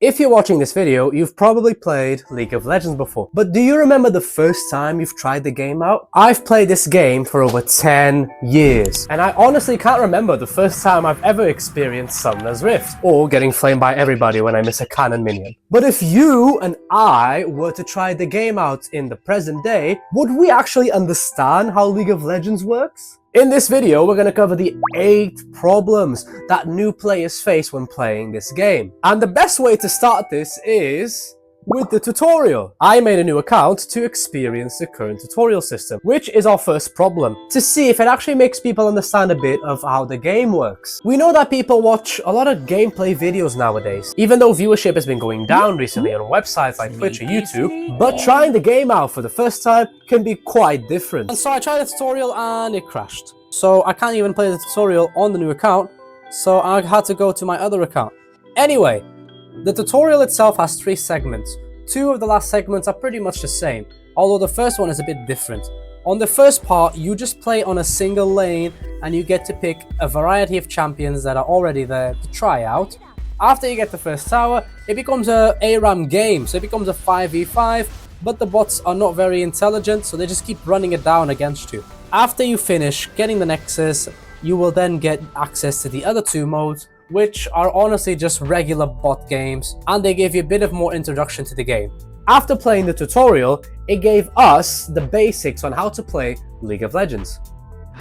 If you're watching this video, you've probably played League of Legends before, but do you remember the first time you've tried the game out? I've played this game for over 10 years, and I honestly can't remember the first time I've ever experienced Summoner's Rift, or getting flamed by everybody when I miss a cannon minion. But if you and I were to try the game out in the present day, would we actually understand how League of Legends works? In this video, we're going to cover the 8 problems that new players face when playing this game. And the best way to start this is with the tutorial. I made a new account to experience the current tutorial system, which is our first problem, to see if it actually makes people understand a bit of how the game works. We know that people watch a lot of gameplay videos nowadays, even though viewership has been going down recently on websites like Twitch or YouTube, but trying the game out for the first time can be quite different. And so I tried the tutorial and it crashed. So I can't even play the tutorial on the new account, so I had to go to my other account. Anyway, the tutorial itself has 3 segments. 2 of the last segments are pretty much the same, although the first one is a bit different. On the first part, you just play on a single lane and you get to pick a variety of champions that are already there to try out. After you get the first tower, it becomes a ARAM game, so it becomes a 5v5, but the bots are not very intelligent, so they just keep running it down against you. After you finish getting the Nexus, you will then get access to the other 2 modes, which are honestly just regular bot games, and they give you a bit of more introduction to the game. After playing the tutorial, it gave us the basics on how to play League of Legends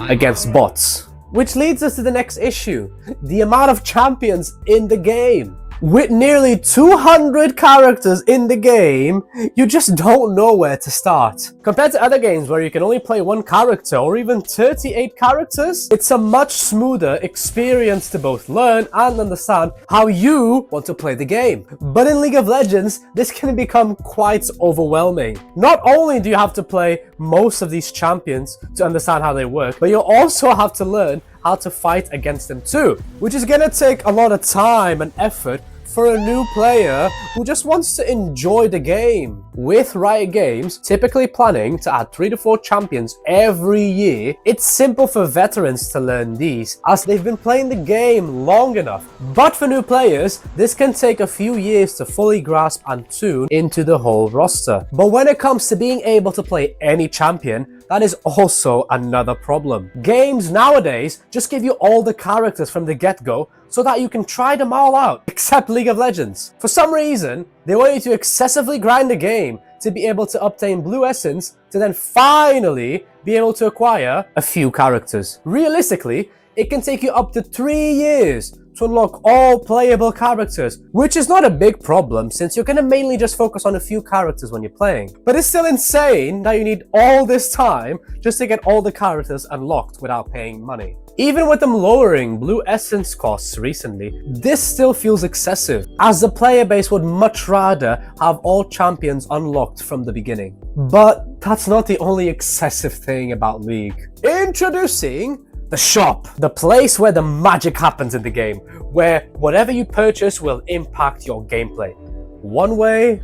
against bots. Which leads us to the next issue, the amount of champions in the game. With nearly 200 characters in the game, you just don't know where to start. Compared to other games where you can only play 1 character or even 38 characters, it's a much smoother experience to both learn and understand how you want to play the game. But in League of Legends, this can become quite overwhelming. Not only do you have to play most of these champions to understand how they work, but you also have to learn how to fight against them too, which is gonna take a lot of time and effort for a new player who just wants to enjoy the game. With Riot Games typically planning to add 3 to 4 champions every year, it's simple for veterans to learn these as they've been playing the game long enough. But for new players, this can take a few years to fully grasp and tune into the whole roster. But when it comes to being able to play any champion, that is also another problem. Games nowadays just give you all the characters from the get-go so that you can try them all out, except League of Legends. For some reason, they want you to excessively grind the game to be able to obtain Blue Essence to then finally be able to acquire a few characters. Realistically, it can take you up to 3 years to unlock all playable characters, which is not a big problem since you're going to mainly just focus on a few characters when you're playing. But it's still insane that you need all this time just to get all the characters unlocked without paying money. Even with them lowering Blue Essence costs recently, this still feels excessive, as the player base would much rather have all champions unlocked from the beginning. But that's not the only excessive thing about League. Introducing the shop, the place where the magic happens in the game, where whatever you purchase will impact your gameplay, one way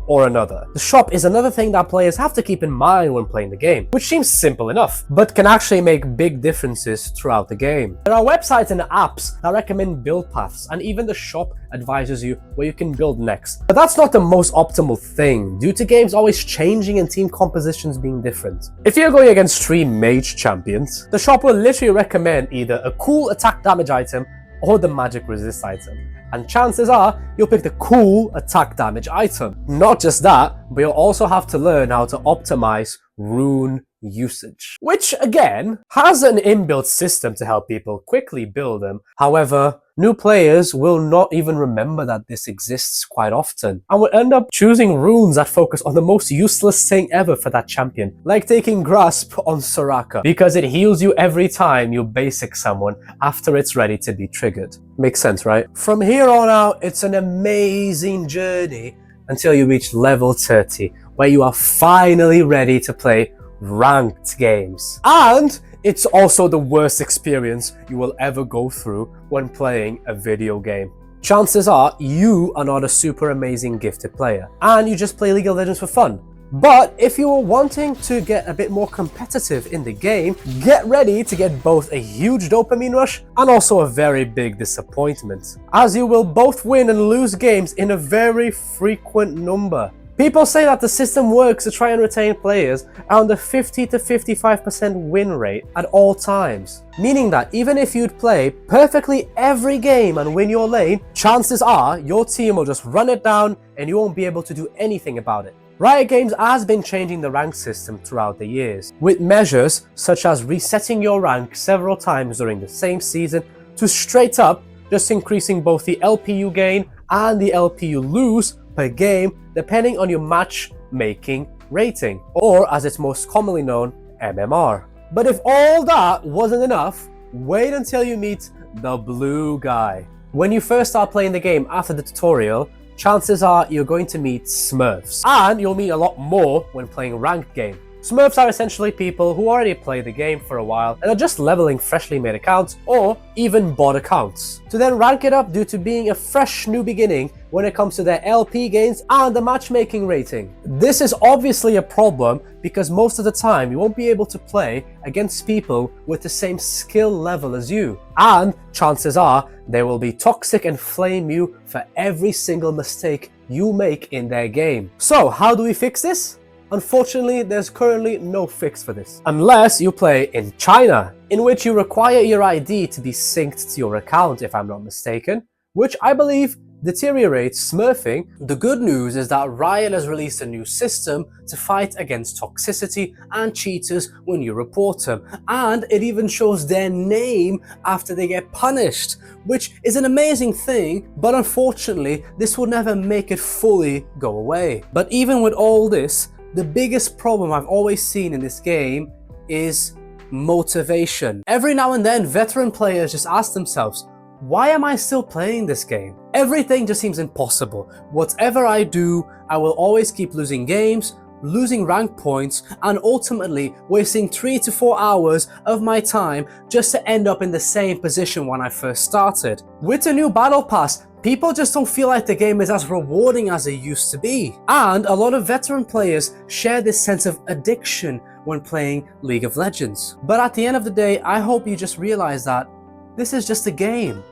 or another. The shop is another thing that players have to keep in mind when playing the game, which seems simple enough, but can actually make big differences throughout the game. There are websites and apps that recommend build paths, and even the shop advises you where you can build next. But that's not the most optimal thing, due to games always changing and team compositions being different. If you're going against 3 mage champions, the shop will literally recommend either a cool attack damage item or the magic resist item. And chances are, you'll pick the cool attack damage item. Not just that, but you'll also have to learn how to optimize rune usage, which again has an inbuilt system to help people quickly build them. However, new players will not even remember that this exists quite often and will end up choosing runes that focus on the most useless thing ever for that champion, like taking Grasp on Soraka because it heals you every time you basic someone after it's ready to be triggered. Makes sense, right? From here on out, it's an amazing journey until you reach level 30, where you are finally ready to play ranked games. And it's also the worst experience you will ever go through when playing a video game. Chances are you are not a super amazing gifted player and you just play League of Legends for fun. But if you are wanting to get a bit more competitive in the game, get ready to get both a huge dopamine rush and also a very big disappointment, as you will both win and lose games in a very frequent number. People say that the system works to try and retain players around a 50 to 55% win rate at all times, meaning that even if you'd play perfectly every game and win your lane, chances are your team will just run it down and you won't be able to do anything about it. Riot Games has been changing the rank system throughout the years, with measures such as resetting your rank several times during the same season to straight up just increasing both the LP you gain and the LP you lose per game depending on your matchmaking rating, or as it's most commonly known, MMR. But if all that wasn't enough, wait until you meet the blue guy. When you first start playing the game after the tutorial, chances are you're going to meet Smurfs, and you'll meet a lot more when playing a ranked game. Smurfs are essentially people who already play the game for a while and are just leveling freshly made accounts or even bot accounts to then rank it up due to being a fresh new beginning when it comes to their LP gains and the matchmaking rating. This is obviously a problem because most of the time you won't be able to play against people with the same skill level as you, and chances are they will be toxic and flame you for every single mistake you make in their game. So how do we fix this? Unfortunately, there's currently no fix for this, unless you play in China, in which you require your ID to be synced to your account, if I'm not mistaken, which I believe deteriorates smurfing. The good news is that Riot has released a new system to fight against toxicity and cheaters when you report them, and it even shows their name after they get punished, which is an amazing thing, but unfortunately this will never make it fully go away. But even with all this, the biggest problem I've always seen in this game is motivation. Every now and then, veteran players just ask themselves, why am I still playing this game? Everything just seems impossible. Whatever I do, I will always keep losing games, losing rank points, and ultimately wasting 3 to 4 hours of my time just to end up in the same position when I first started. With the new battle pass, people just don't feel like the game is as rewarding as it used to be. And a lot of veteran players share this sense of addiction when playing League of Legends. But at the end of the day, I hope you just realize that this is just a game.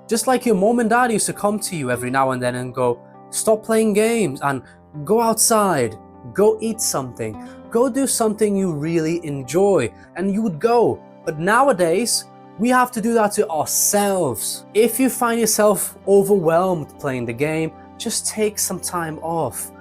Just like your mom and dad used to come to you every now and then and go, stop playing games and go outside, go eat something, go do something you really enjoy, and you would go. But nowadays, we have to do that to ourselves. If you find yourself overwhelmed playing the game, just take some time off.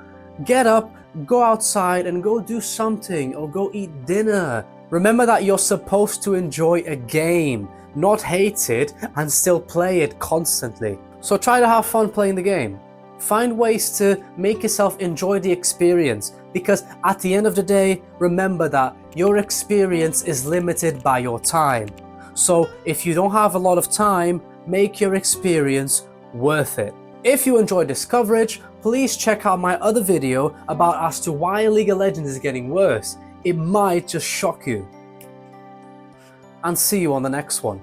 Get up, go outside and go do something or go eat dinner. Remember that you're supposed to enjoy a game, not hate it and still play it constantly. So try to have fun playing the game. Find ways to make yourself enjoy the experience, because at the end of the day, remember that your experience is limited by your time. So if you don't have a lot of time, make your experience worth it. If you enjoyed this coverage, please check out my other video about as to why League of Legends is getting worse. It might just shock you. And see you on the next one.